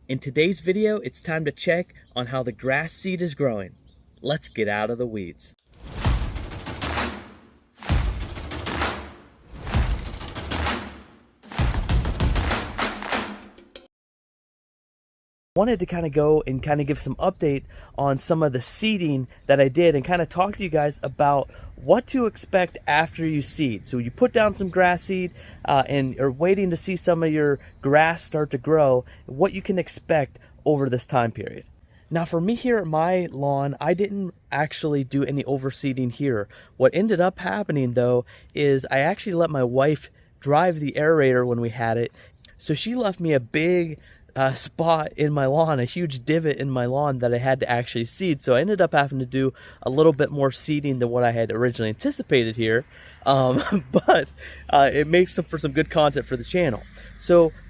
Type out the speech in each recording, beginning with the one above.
In today's video, it's time to check on how the grass seed is growing. Let's get out of the weeds. Wanted to kind of go and kind of give some update on some of the seeding that I did and kind of talk to you guys about what to expect after you seed. So you put down some grass seed and are waiting to see some of your grass start to grow, what you can expect over this time period. Now for me here at my lawn, I didn't actually do any overseeding here. What ended up happening though is I actually let my wife drive the aerator when we had it. So she left me a big spot in my lawn, a huge divot in my lawn that I had to actually seed. So I ended up having to do a little bit more seeding than what I had originally anticipated here. But it makes for some good content for the channel.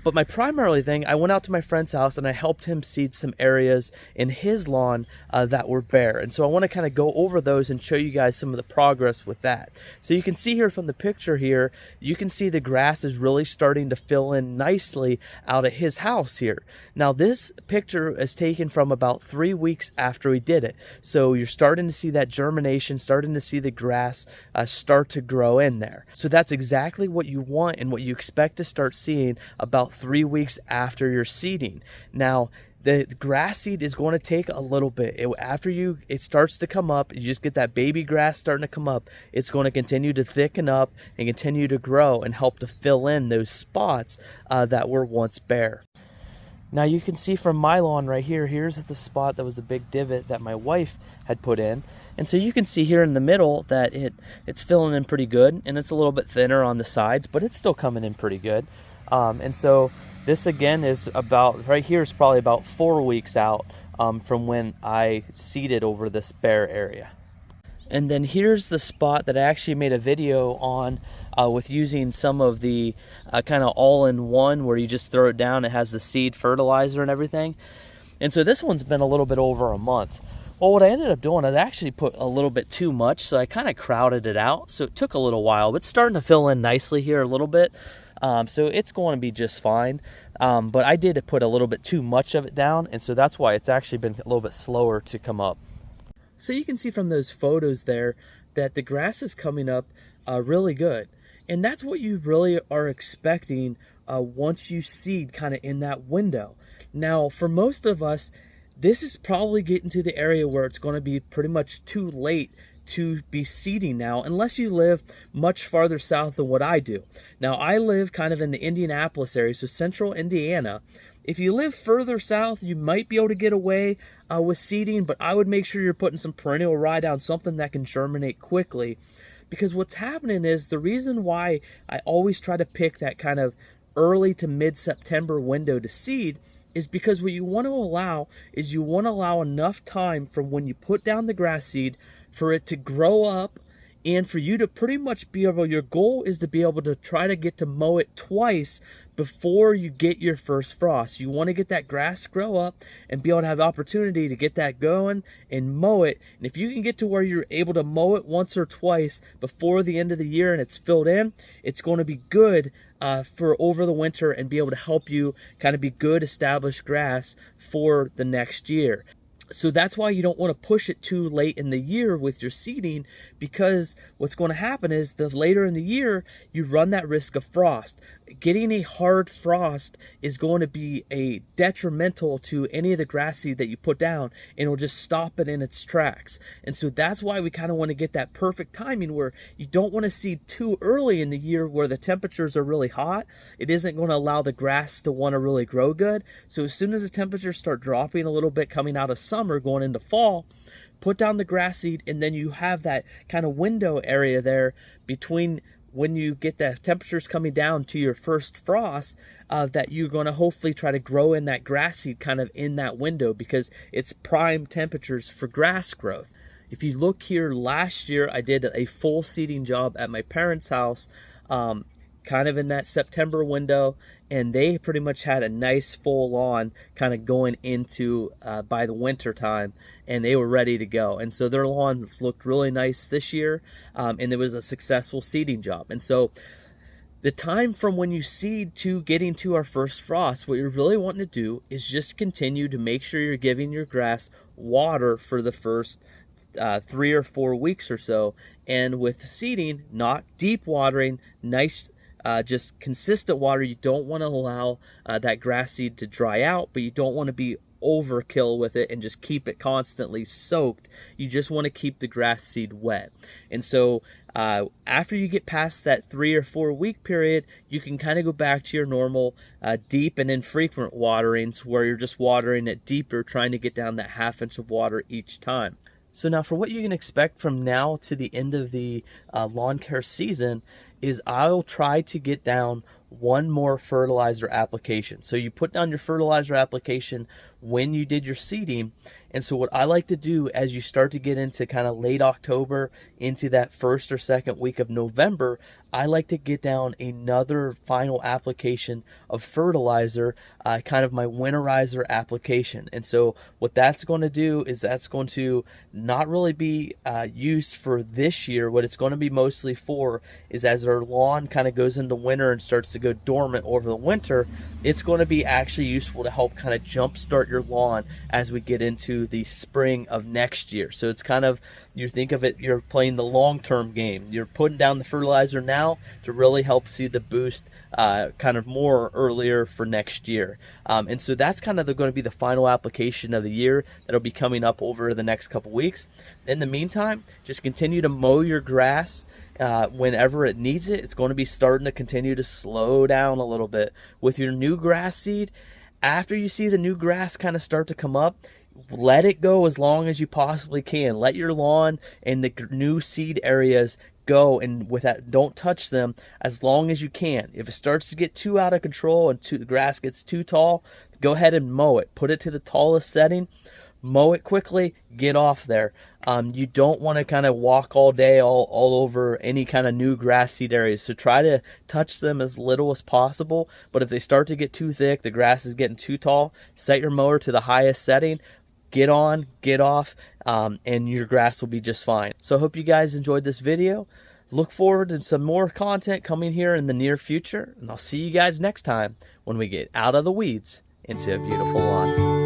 But my primarily thing, I went out to my friend's house and I helped him seed some areas in his lawn that were bare. And so I want to kind of go over those and show you guys some of the progress with that. So you can see here from the picture here, you can see the grass is really starting to fill in nicely out at his house here. Now this picture is taken from about 3 weeks after we did it. So you're starting to see that germination, starting to see the grass start to grow in there. So that's exactly what you want and what you expect to start seeing about 3 weeks after your seeding. Now the grass seed is going to take a little bit. After it starts to come up, you just get that baby grass starting to come up, it's going to continue to thicken up and continue to grow and help to fill in those spots that were once bare. Now you can see from my lawn right here, here's the spot that was a big divot that my wife had put in. And so you can see here in the middle that it's filling in pretty good, and it's a little bit thinner on the sides, but it's still coming in pretty good. And so this again is about, right here is probably about 4 weeks out from when I seeded over this bare area. And then here's the spot that I actually made a video on with using some of the kind of all-in-one where you just throw it down, it has the seed fertilizer and everything. And so this one's been a little bit over a month. Well, what I ended up doing, I actually put a little bit too much, so I kind of crowded it out. So it took a little while, but it's starting to fill in nicely here a little bit. So it's going to be just fine. But I did put a little bit too much of it down, and so that's why it's actually been a little bit slower to come up. So you can see from those photos there that the grass is coming up really good. And that's what you really are expecting once you seed kind of in that window. Now, for most of us, this is probably getting to the area where it's going to be pretty much too late to be seeding now, unless you live much farther south than what I do. Now, I live kind of in the Indianapolis area, so central Indiana. If you live further south, you might be able to get away with seeding, but I would make sure you're putting some perennial rye down, something that can germinate quickly. Because what's happening is, the reason why I always try to pick that kind of early to mid-September window to seed is because what you want to allow is you want to allow enough time from when you put down the grass seed for it to grow up and for you to pretty much be able, your goal is to be able to try to get to mow it twice before you get your first frost. You want to get that grass grow up and be able to have opportunity to get that going and mow it. And if you can get to where you're able to mow it once or twice before the end of the year and it's filled in, it's going to be good for over the winter and be able to help you kind of be good established grass for the next year. So that's why you don't want to push it too late in the year with your seeding, because what's going to happen is the later in the year, you run that risk of frost. Getting a hard frost is going to be a detrimental to any of the grass seed that you put down, and it'll just stop it in its tracks. And so that's why we kind of want to get that perfect timing where you don't want to seed too early in the year where the temperatures are really hot. It isn't going to allow the grass to want to really grow good. So as soon as the temperatures start dropping a little bit coming out of summer going into fall, put down the grass seed, and then you have that kind of window area there between when you get the temperatures coming down to your first frost, that you're going to hopefully try to grow in that grass seed kind of in that window, because it's prime temperatures for grass growth. If you look here, last year I did a full seeding job at my parents' house, kind of in that September window, and they pretty much had a nice full lawn kind of going into by the winter time, and they were ready to go. And so their lawns looked really nice this year, and it was a successful seeding job. And so The time from when you seed to getting to our first frost, what you're really wanting to do is just continue to make sure you're giving your grass water for the first 3 or 4 weeks or so. And with seeding, not deep watering, nice, just consistent water. You don't want to allow that grass seed to dry out, but you don't want to be overkill with it and just keep it constantly soaked. You just want to keep the grass seed wet. And so after you get past that 3 or 4 week period, you can kind of go back to your normal deep and infrequent waterings, where you're just watering it deeper, trying to get down that 1/2 inch of water each time. So now for what you can expect from now to the end of the lawn care season is I'll try to get down one more fertilizer application. So you put down your fertilizer application when you did your seeding. And so what I like to do as you start to get into kind of late October into that 1st or 2nd week of November, I like to get down another final application of fertilizer, kind of my winterizer application. And so what that's going to do is that's going to not really be used for this year. What it's going to be mostly for is as our lawn kind of goes into winter and starts to go dormant over the winter, it's going to be actually useful to help kind of jumpstart your lawn as we get into the spring of next year. So it's kind of, you think of it, you're playing the long-term game. You're putting down the fertilizer now to really help see the boost kind of more earlier for next year. And so that's kind of going to be the final application of the year that'll be coming up over the next couple weeks. In the meantime, just continue to mow your grass whenever it needs it. It's going to be starting to continue to slow down a little bit with your new grass seed. After you see the new grass kind of start to come up, let it go as long as you possibly can. Let your lawn and the new seed areas go, and with that, don't touch them as long as you can. If it starts to get too out of control and the grass gets too tall, go ahead and mow it. Put it to the tallest setting. Mow it quickly, get off there. You don't want to kind of walk all day all over any kind of new grass seed areas. So try to touch them as little as possible. But if they start to get too thick, the grass is getting too tall, set your mower to the highest setting. Get on, get off, and your grass will be just fine. So I hope you guys enjoyed this video. Look forward to some more content coming here in the near future. And I'll see you guys next time when we get out of the weeds into a beautiful lawn.